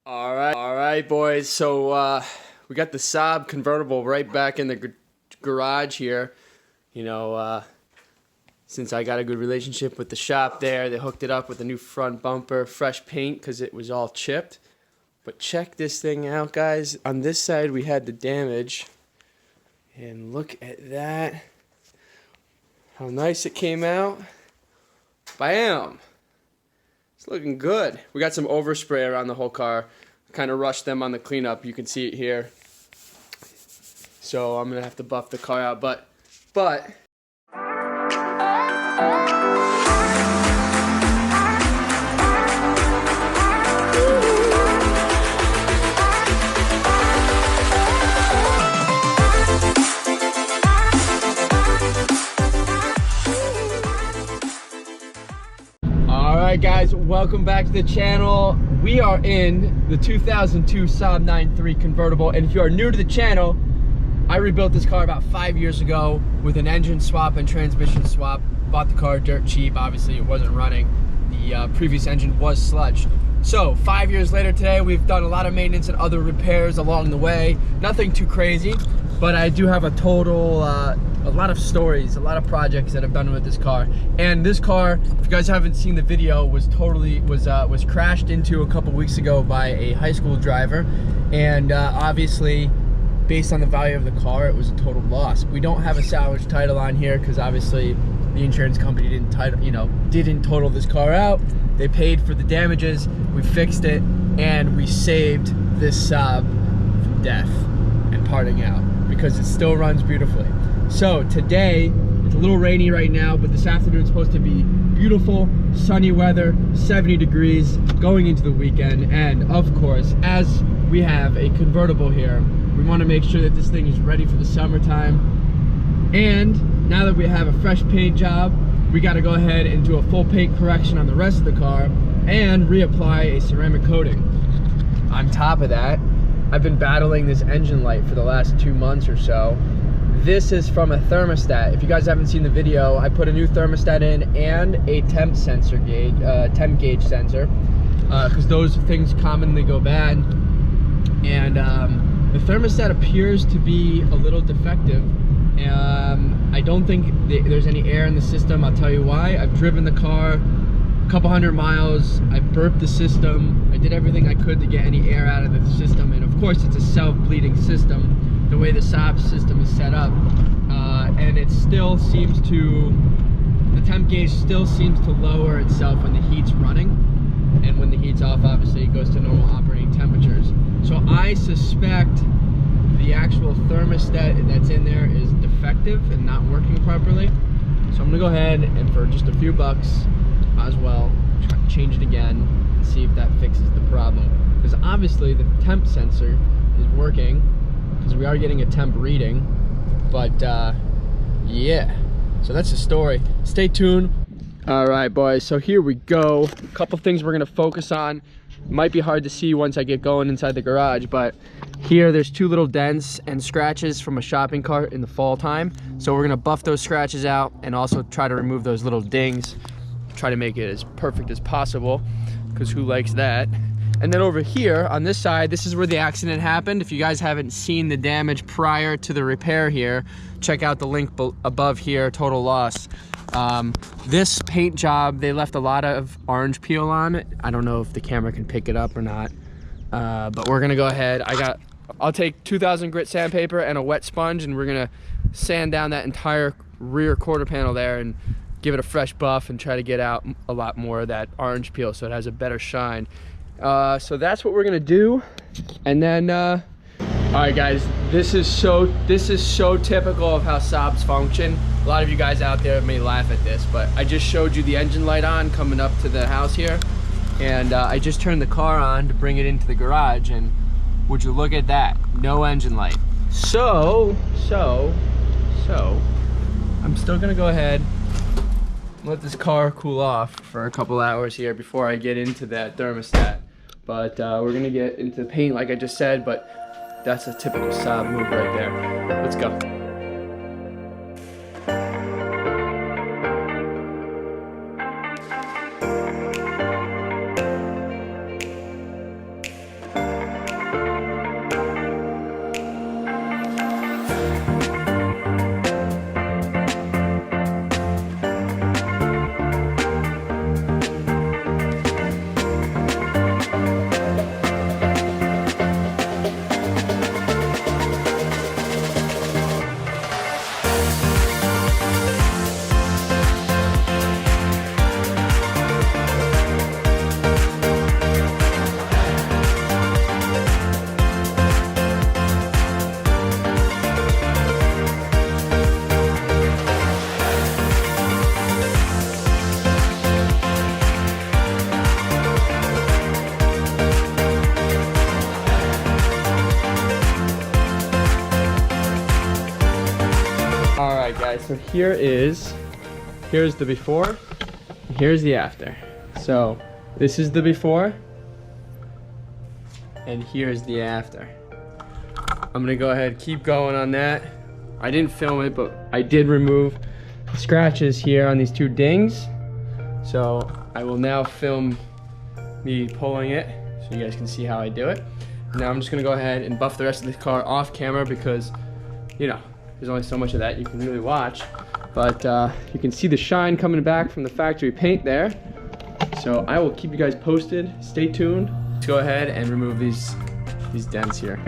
All right, boys. So we got the Saab convertible right back in the garage here. You know, since I got a good relationship with the shop there, they hooked it up with a new front bumper, fresh paint because it was all chipped. But check this thing out, guys. On this side, we had the damage. And look at that. How nice it came out. Bam! It's looking good. We got some overspray around the whole car. Kind of rushed them on the cleanup. You can see it here. So I'm going to have to buff the car out. But Alright guys, welcome back to the channel. We are in the 2002 Saab 9.3 convertible, and if you are new to the channel, I rebuilt this car about 5 years ago with an engine swap and transmission swap. Bought the car dirt cheap, obviously it wasn't running. The previous engine was sludged. So 5 years later today, we've done a lot of maintenance and other repairs along the way. Nothing too crazy, but I do have a total, a lot of stories, a lot of projects that I've done with this car. And this car, if you guys haven't seen the video, was crashed into a couple weeks ago by a high school driver. And obviously, based on the value of the car, it was a total loss. We don't have a salvage title on here because obviously the insurance company didn't total this car out. They paid for the damages, we fixed it, and we saved this Saab from death and parting out because it still runs beautifully. So today, it's a little rainy right now, but this afternoon it's supposed to be beautiful, sunny weather, 70 degrees going into the weekend. And of course, as we have a convertible here, we want to make sure that this thing is ready for the summertime. And now that we have a fresh paint job, we got to go ahead and do a full paint correction on the rest of the car and reapply a ceramic coating. On top of that, I've been battling this engine light for the last 2 months or so. This is from a thermostat. If you guys haven't seen the video, I put a new thermostat in and a temp sensor gauge, temp gauge sensor, because those things commonly go bad. And the thermostat appears to be a little defective. I don't think there's any air in the system. I'll tell you why. I've driven the car a couple hundred miles. I burped the system. I did everything I could to get any air out of the system. And of course, it's a self-bleeding system, the way the Saab system is set up. And it still seems to, the temp gauge still seems to lower itself when the heat's running. And when the heat's off, obviously, it goes to normal operating temperatures. So I suspect the actual thermostat that's in there is defective and not working properly. So I'm gonna go ahead and for just a few bucks, might as well try to change it again and see if that fixes the problem. Because obviously the temp sensor is working because we are getting a temp reading, but yeah. So that's the story. Stay tuned. All right, boys, so here we go. A couple things we're gonna focus on. Might be hard to see once I get going inside the garage, but here there's 2 little dents and scratches from a shopping cart in the fall time. So we're gonna buff those scratches out and also try to remove those little dings. Try to make it as perfect as possible, because who likes that? And then over here on this side, this is where the accident happened. If you guys haven't seen the damage prior to the repair here, check out the link above here, total loss. This paint job, they left a lot of orange peel on it. I don't know if the camera can pick it up or not, but we're gonna go ahead. I'll take 2000 grit sandpaper and a wet sponge, and we're gonna sand down that entire rear quarter panel there and give it a fresh buff and try to get out a lot more of that orange peel so it has a better shine. So that's what we're gonna do. And then all right guys, this is so typical of how Saabs function. A lot of you guys out there may laugh at this, but I just showed you the engine light on coming up to the house here, and I just turned the car on to bring it into the garage, and would you look at that, no engine light. So I'm still gonna go ahead and let this car cool off for a couple hours here before I get into that thermostat. But we're gonna get into the paint like I just said, but that's a typical Saab move right there. Let's go. right, so here's the before, and here's the after. So this is the before, and here's the after. I'm gonna go ahead and keep going on that. I didn't film it, but I did remove scratches here on these two dings. So I will now film me pulling it so you guys can see how I do it. Now I'm just gonna go ahead and buff the rest of the car off camera because, you know, there's only so much of that you can really watch. But you can see the shine coming back from the factory paint there. So I will keep you guys posted. Stay tuned. Let's go ahead and remove these dents here.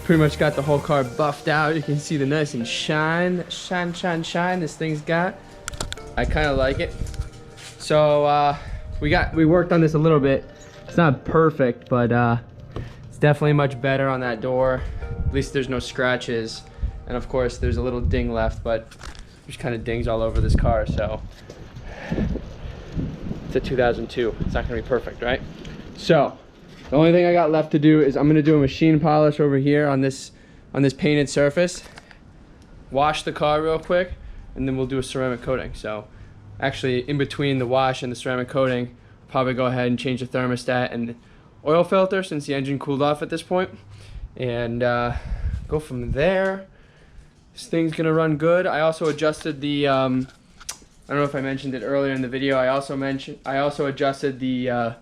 Pretty much got the whole car buffed out. You can see the nice and shine this thing's got. I kind of like it. So we worked on this a little bit. It's not perfect, but it's definitely much better on that door. At least there's no scratches, and of course there's a little ding left, but there's kind of dings all over this car. So it's a 2002. It's not gonna be perfect, right? So the only thing I got left to do is I'm gonna do a machine polish over here on this painted surface, wash the car real quick, and then we'll do a ceramic coating. So actually in between the wash and the ceramic coating, probably go ahead and change the thermostat and oil filter since the engine cooled off at this point, and go from there. This thing's gonna run good. I also adjusted the I don't know if I mentioned it earlier in the video. I also adjusted the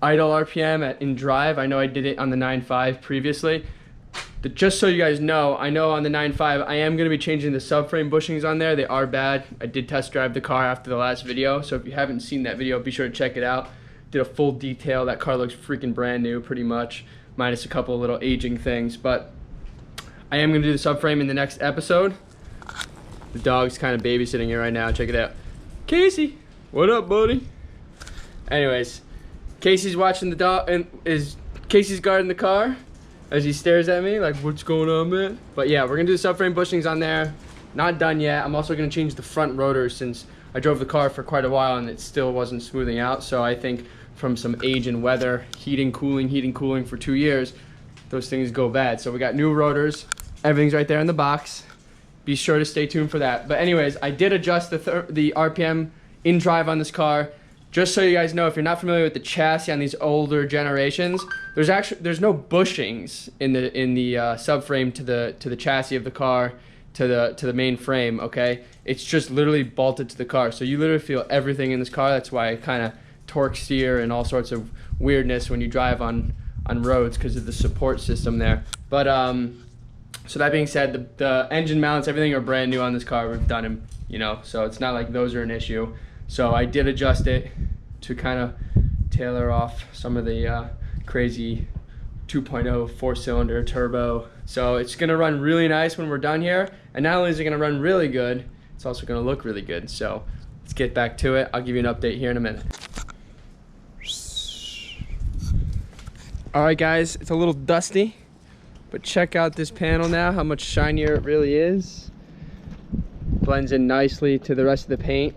idle RPM in drive. I know I did it on the 9.5 previously. Just so you guys know, I know on the 9.5 I am going to be changing the subframe bushings on there. They are bad. I did test drive the car after the last video, so if you haven't seen that video, be sure to check it out. Did a full detail. That car looks freaking brand new pretty much, minus a couple of little aging things. But I am going to do the subframe in the next episode. The dog's kind of babysitting it right now. Check it out. Casey, what up, buddy? Anyways, Casey's watching the dog, and Casey's guarding the car as he stares at me like, what's going on, man? But yeah, we're gonna do the subframe bushings on there. Not done yet. I'm also gonna change the front rotors since I drove the car for quite a while and it still wasn't smoothing out. So I think from some age and weather, heating, cooling for 2 years, those things go bad. So we got new rotors. Everything's right there in the box. Be sure to stay tuned for that. But anyways, I did adjust the RPM in drive on this car. Just so you guys know, if you're not familiar with the chassis on these older generations, there's no bushings in the subframe to the chassis of the car to the main frame. Okay, it's just literally bolted to the car, so you literally feel everything in this car. That's why it kind of torque steer and all sorts of weirdness when you drive on roads because of the support system there. But so that being said, the engine mounts, everything are brand new on this car. We've done them, you know, so it's not like those are an issue. So I did adjust it to kind of tailor off some of the crazy 2.0 4-cylinder turbo. So it's gonna run really nice when we're done here. And not only is it gonna run really good, it's also gonna look really good. So let's get back to it. I'll give you an update here in a minute. All right, guys, it's a little dusty, but check out this panel now, how much shinier it really is. Blends in nicely to the rest of the paint,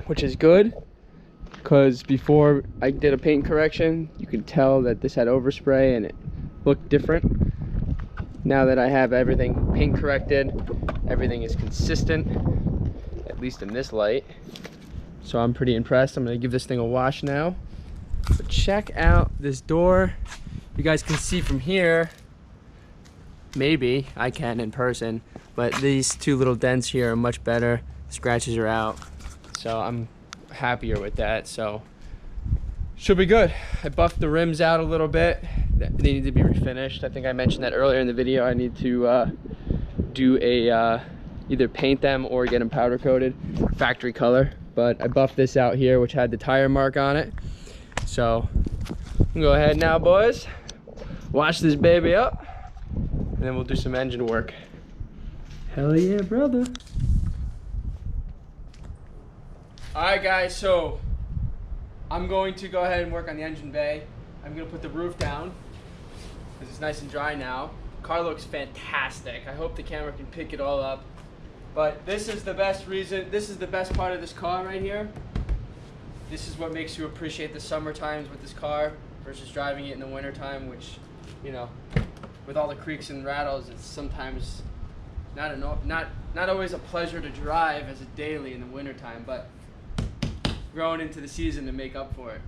which is good, because before I did a paint correction, you could tell that this had overspray and it looked different. Now that I have everything paint corrected, everything is consistent, at least in this light. So I'm pretty impressed. I'm gonna give this thing a wash now. But check out this door. You guys can see from here, maybe I can in person, but these two little dents here are much better. Scratches are out. So I'm happier with that, so should be good. I buffed the rims out a little bit. They need to be refinished. I think I mentioned that earlier in the video. I need to do a either paint them or get them powder coated, factory color. But I buffed this out here, which had the tire mark on it. So go ahead now, boys, wash this baby up, and then we'll do some engine work. Hell yeah, brother. All right, guys, so I'm going to go ahead and work on the engine bay. I'm gonna put the roof down because it's nice and dry now. Car looks fantastic. I hope the camera can pick it all up. But this is the best reason, this is the best part of this car right here. This is what makes you appreciate the summer times with this car versus driving it in the winter time, which, you know, with all the creaks and rattles, it's sometimes not always a pleasure to drive as a daily in the winter time, but growing into the season to make up for it.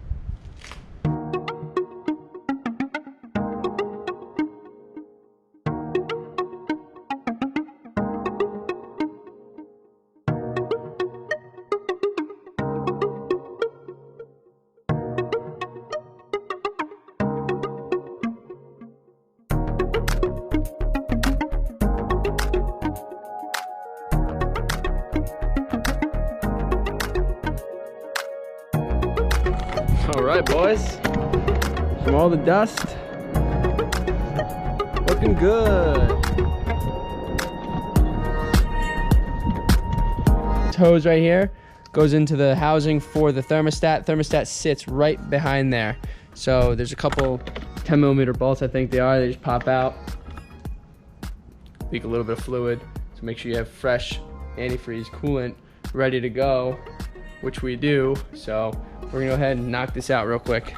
All right, boys, from all the dust, looking good. This hose right here goes into the housing for the thermostat. Thermostat sits right behind there. So there's a couple 10mm bolts, I think they are. They just pop out, leak a little bit of fluid. So make sure you have fresh antifreeze coolant ready to go, which we do. So we're gonna go ahead and knock this out real quick.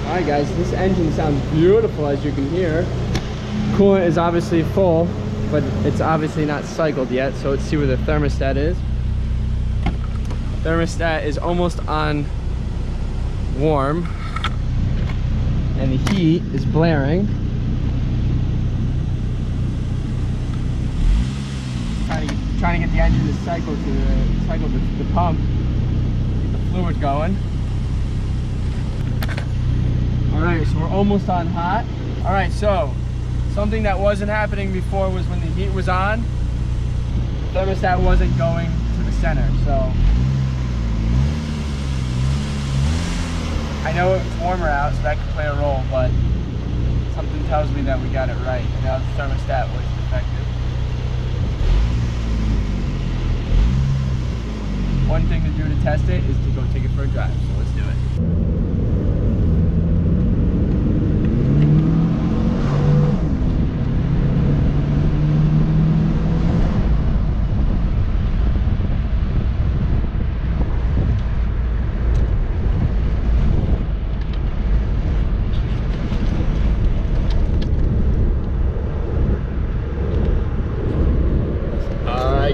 Alright guys, this engine sounds beautiful, as you can hear. Coolant is obviously full, but it's obviously not cycled yet, so let's see where the thermostat is. Thermostat is almost on warm, and the heat is blaring. Trying to get the engine to cycle the pump, get the fluid going. Alright, so we're almost on hot. Alright, so something that wasn't happening before was when the heat was on, the thermostat wasn't going to the center. So I know it's warmer out, so that could play a role, but something tells me that we got it right. And now the thermostat was defective. one thing to do to test it is to go take it for a drive. So let's do it.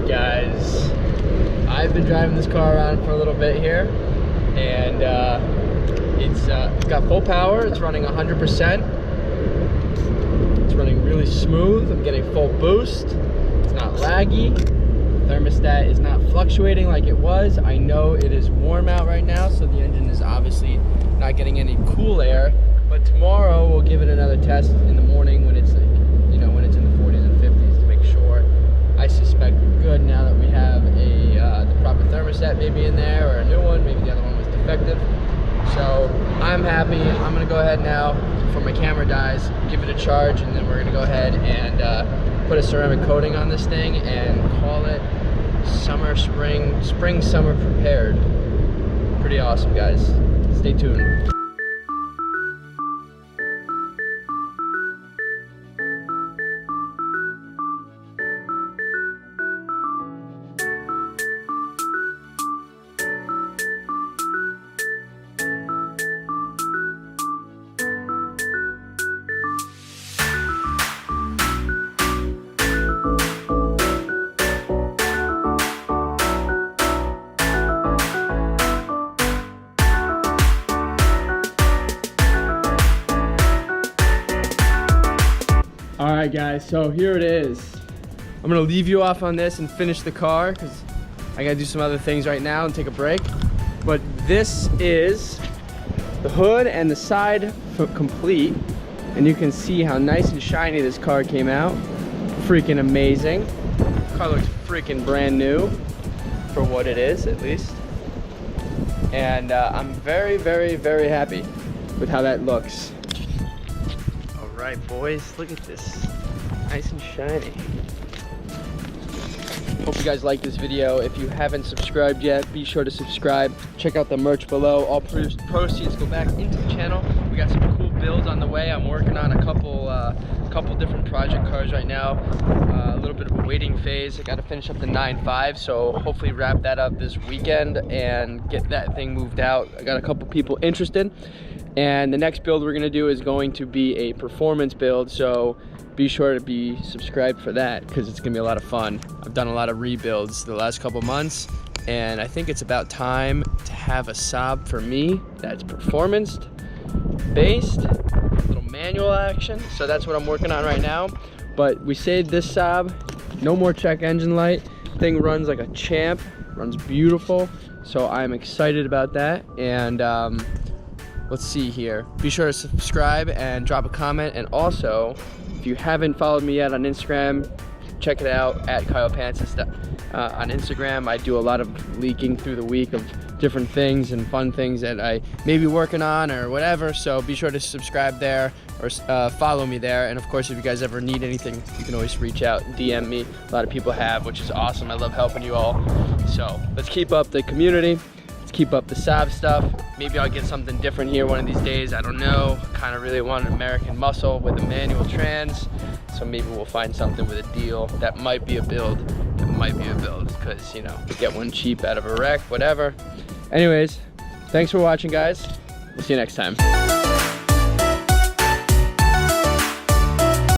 Guys, I've been driving this car around for a little bit here, and it's got full power. It's running 100%. It's running really smooth. I'm getting full boost. It's not laggy. Thermostat is not fluctuating like it was. I know it is warm out right now, so the engine is obviously not getting any cool air, but tomorrow we'll give it another test in the morning when it's, like, you know, when it's in the 40s and 50s to make sure. I suspect we're good now that we have the proper thermostat maybe in there, or a new one. Maybe the other one was defective. So I'm happy. I'm gonna go ahead now before my camera dies, give it a charge, and then we're gonna go ahead and put a ceramic coating on this thing and call it summer, spring, summer prepared. Pretty awesome, guys. Stay tuned. Alright guys, so here it is. I'm gonna leave you off on this and finish the car because I gotta do some other things right now and take a break. But this is the hood and the side complete, and you can see how nice and shiny this car came out. Freaking amazing. The car looks freaking brand new for what it is, at least. And I'm very, very, very happy with how that looks. Alright boys, look at this. Nice and shiny. Hope you guys like this video. If you haven't subscribed yet, be sure to subscribe. Check out the merch below. All proceeds go back into the channel. We got some cool builds on the way. I'm working on a couple different project cars right now. A little bit of a waiting phase. I got to finish up the 9.5, so hopefully wrap that up this weekend and get that thing moved out. I got a couple people interested. And the next build we're gonna do is going to be a performance build, so be sure to be subscribed for that because it's gonna be a lot of fun. I've done a lot of rebuilds the last couple months, and I think it's about time to have a Saab for me that's performance based, little manual action. So that's what I'm working on right now. But we saved this Saab, no more check engine light. Thing runs like a champ, runs beautiful. So I'm excited about that. And let's see here. Be sure to subscribe and drop a comment. And also, if you haven't followed me yet on Instagram, check it out at Pancis on Instagram. I do a lot of leaking through the week of different things and fun things that I may be working on or whatever. So be sure to subscribe there or follow me there. And of course, if you guys ever need anything, you can always reach out and DM me. A lot of people have, which is awesome. I love helping you all. So let's keep up the community. Keep up the Saab stuff. Maybe I'll get something different here one of these days. I don't know. Kind of really want an American muscle with a manual trans. So maybe we'll find something with a deal that might be a build. It might be a build because, you know, we get one cheap out of a wreck, whatever. Anyways, thanks for watching, guys. We'll see you next time.